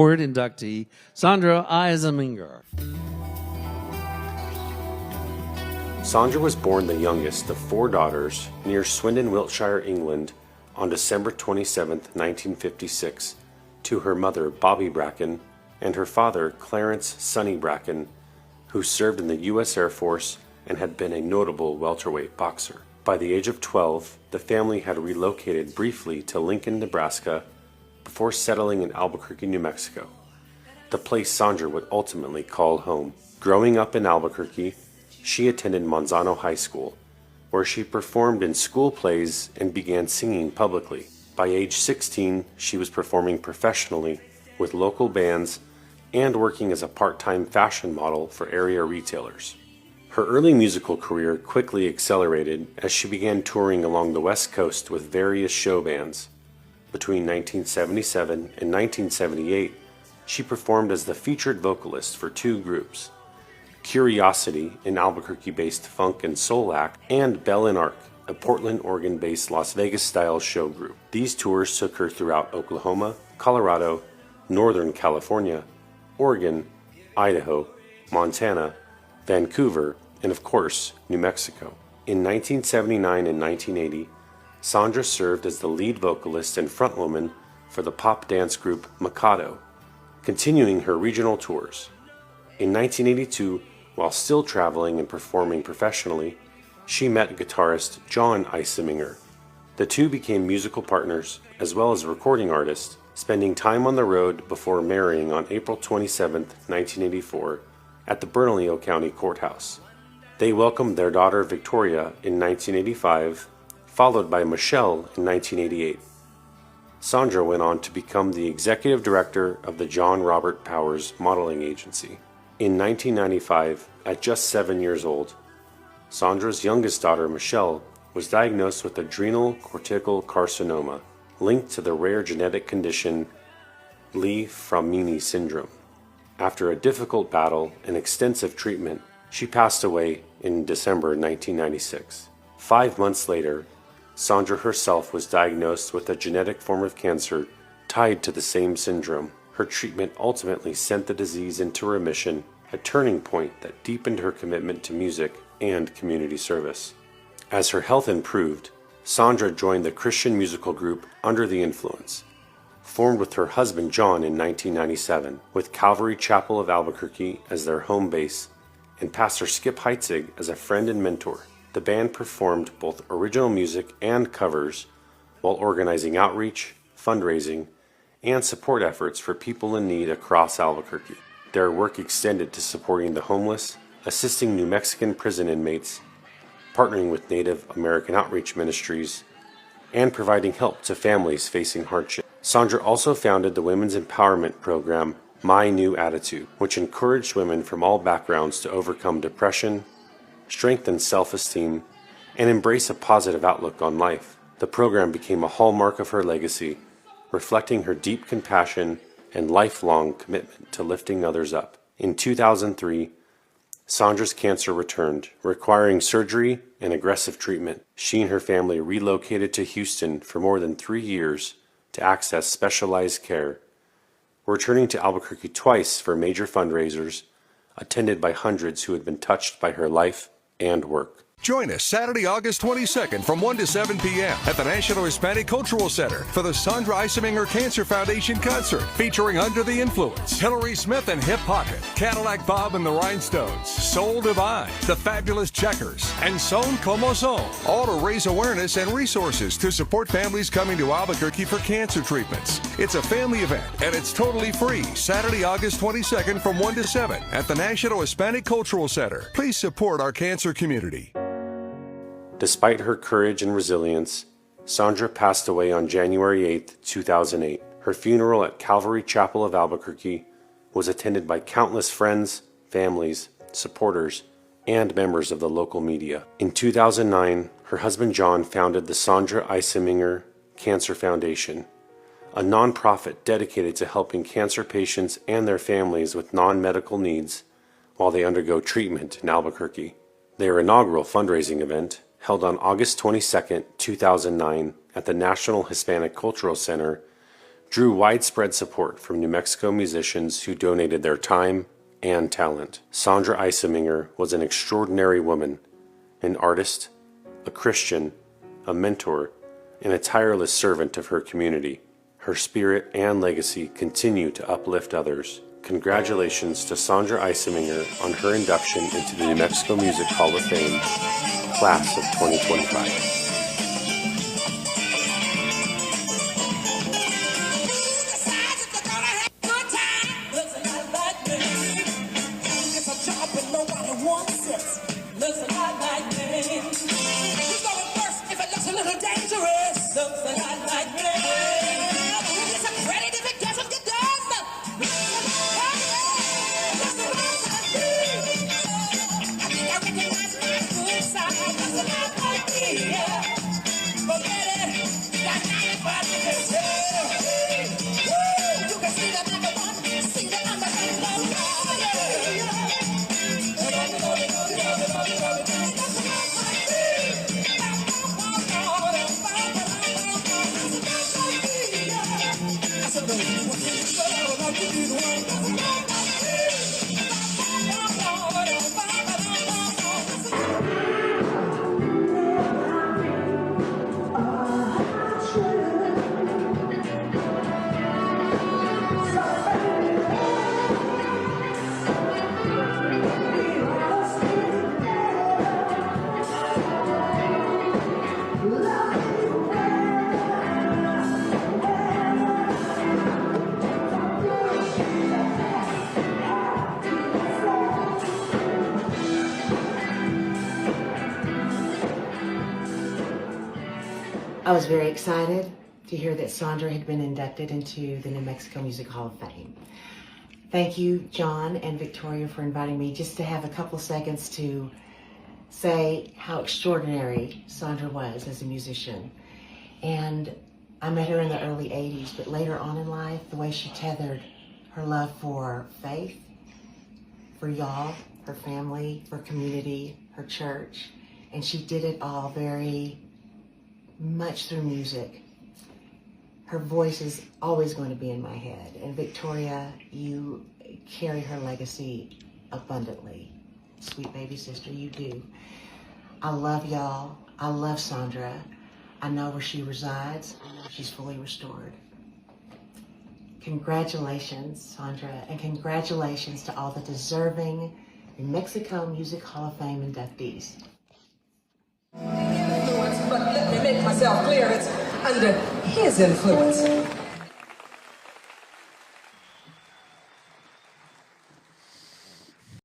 Award inductee, Sondra Isaminger. Sondra was born the youngest of 4 daughters near Swindon, Wiltshire, England, on December 27, 1956, to her mother, Bobby Bracken, and her father, Clarence Sonny Bracken, who served in the U.S. Air Force and had been a notable welterweight boxer. By the age of 12, the family had relocated briefly to Lincoln, Nebraska, before settling in Albuquerque, New Mexico, the place Sondra would ultimately call home. Growing up in Albuquerque, she attended Monzano High School, where she performed in school plays and began singing publicly. By age 16, she was performing professionally with local bands and working as a part-time fashion model for area retailers. Her early musical career quickly accelerated as she began touring along the West Coast with various show bands. Between 1977 and 1978, she performed as the featured vocalist for 2 groups, Curiosity, an Albuquerque-based funk and soul act, and Bell and Arc, a Portland, Oregon-based Las Vegas-style show group. These tours took her throughout Oklahoma, Colorado, Northern California, Oregon, Idaho, Montana, Vancouver, and of course, New Mexico. In 1979 and 1980, Sondra served as the lead vocalist and frontwoman for the pop dance group Mikado, continuing her regional tours. In 1982, while still traveling and performing professionally, she met guitarist John Isaminger. The two became musical partners as well as recording artists, spending time on the road before marrying on April 27, 1984, at the Bernalillo County Courthouse. They welcomed their daughter Victoria in 1985, followed by Michelle in 1988. Sondra went on to become the executive director of the John Robert Powers Modeling Agency. In 1995, at just 7 years old, Sondra's youngest daughter, Michelle, was diagnosed with adrenal cortical carcinoma, linked to the rare genetic condition Li-Fraumeni syndrome. After a difficult battle and extensive treatment, she passed away in December 1996. 5 months later, Sondra herself was diagnosed with a genetic form of cancer tied to the same syndrome. Her treatment ultimately sent the disease into remission, a turning point that deepened her commitment to music and community service. As her health improved, Sondra joined the Christian musical group Under the Influence, formed with her husband John in 1997, with Calvary Chapel of Albuquerque as their home base and Pastor Skip Heitzig as a friend and mentor. The band performed both original music and covers while organizing outreach, fundraising, and support efforts for people in need across Albuquerque. Their work extended to supporting the homeless, assisting New Mexican prison inmates, partnering with Native American outreach ministries, and providing help to families facing hardship. Sondra also founded the women's empowerment program, My New Attitude, which encouraged women from all backgrounds to overcome depression, strengthen self-esteem, and embrace a positive outlook on life. The program became a hallmark of her legacy, reflecting her deep compassion and lifelong commitment to lifting others up. In 2003, Sondra's cancer returned, requiring surgery and aggressive treatment. She and her family relocated to Houston for more than 3 years to access specialized care, returning to Albuquerque twice for major fundraisers, attended by hundreds who had been touched by her life and work. Join us Saturday, August 22nd from 1 to 7 p.m. at the National Hispanic Cultural Center for the Sondra Isaminger Cancer Foundation concert featuring Under the Influence, Hillary Smith and Hip Pocket, Cadillac Bob and the Rhinestones, Soul Divine, The Fabulous Checkers, and Son Como Son, all to raise awareness and resources to support families coming to Albuquerque for cancer treatments. It's a family event and it's totally free. Saturday, August 22nd from 1 to 7 at the National Hispanic Cultural Center. Please support our cancer community. Despite her courage and resilience, Sondra passed away on January 8, 2008. Her funeral at Calvary Chapel of Albuquerque was attended by countless friends, families, supporters, and members of the local media. In 2009, her husband John founded the Sondra Isaminger Cancer Foundation, a nonprofit dedicated to helping cancer patients and their families with non-medical needs while they undergo treatment in Albuquerque. Their inaugural fundraising event, held on August 22, 2009 at the National Hispanic Cultural Center, drew widespread support from New Mexico musicians who donated their time and talent. Sondra Isaminger was an extraordinary woman, an artist, a Christian, a mentor, and a tireless servant of her community. Her spirit and legacy continue to uplift others. Congratulations to Sondra Isaminger on her induction into the New Mexico Music Hall of Fame, Class of 2025. I was very excited to hear that Sondra had been inducted into the New Mexico Music Hall of Fame. Thank you, John and Victoria, for inviting me just to have a couple seconds to say how extraordinary Sondra was as a musician. And I met her in the early 80s, but later on in life, the way she tethered her love for faith, for y'all, her family, her community, her church, and she did it all very much through music. Her voice is always going to be in my head. And Victoria, you carry her legacy abundantly. Sweet baby sister, you do. I love y'all. I love Sondra. I know where she resides. I know she's fully restored. Congratulations, Sondra, and congratulations to all the deserving New Mexico Music Hall of Fame inductees. But let me make myself clear, it's under his influence.